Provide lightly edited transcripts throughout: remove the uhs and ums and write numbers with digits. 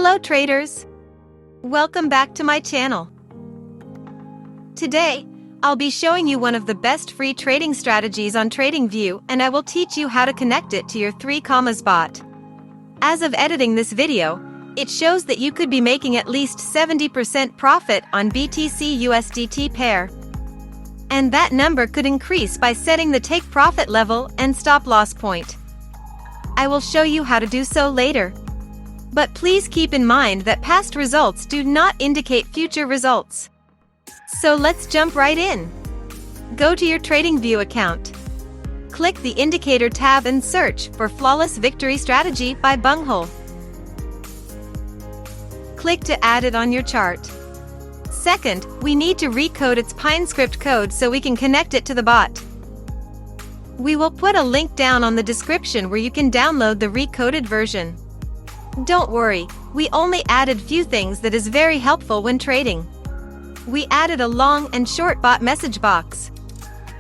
Hello traders! Welcome back to my channel. Today, I'll be showing you one of the best free trading strategies on Tradingview, and I will teach you how to connect it to your 3Commas bot. As of editing this video, it shows that you could be making at least 70% profit on BTC USDT pair. And that number could increase by setting the take profit level and stop loss point. I will show you how to do so later. But please keep in mind that past results do not indicate future results. So let's jump right in. Go to your Tradingview account. Click the Indicator tab and search for Flawless Victory Strategy by Bunghole. Click to add it on your chart. Second, we need to recode its PineScript code so we can connect it to the bot. We will put a link down on the description where you can download the recoded version. Don't worry, we only added few things that is very helpful when trading. We added a long and short bot message box.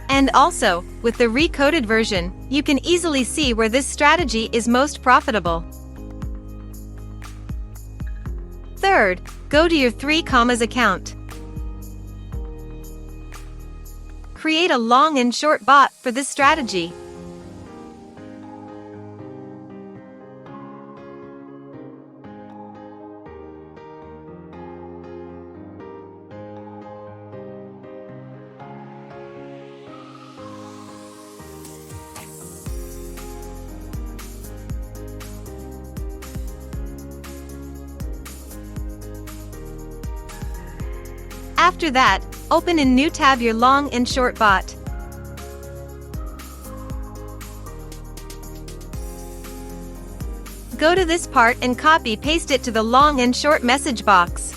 And also, with the recoded version, you can easily see where this strategy is most profitable. Third, go to your 3Commas account. Create a long and short bot for this strategy. After that, open in new tab your long and short bot. Go to this part and copy-paste it to the long and short message box.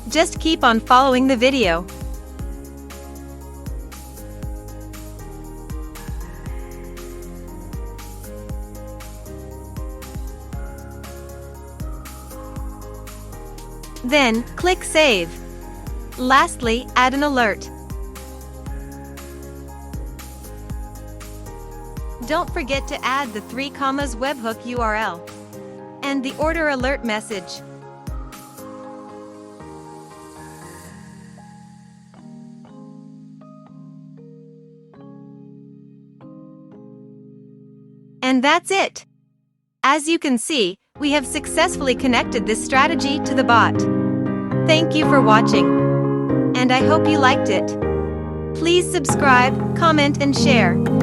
Just keep on following the video. Then, click Save. Lastly, add an alert. Don't forget to add the 3Commas webhook URL and the order alert message. And that's it. As you can see, we have successfully connected this strategy to the bot. Thank you for watching, and I hope you liked it. Please subscribe, comment and share.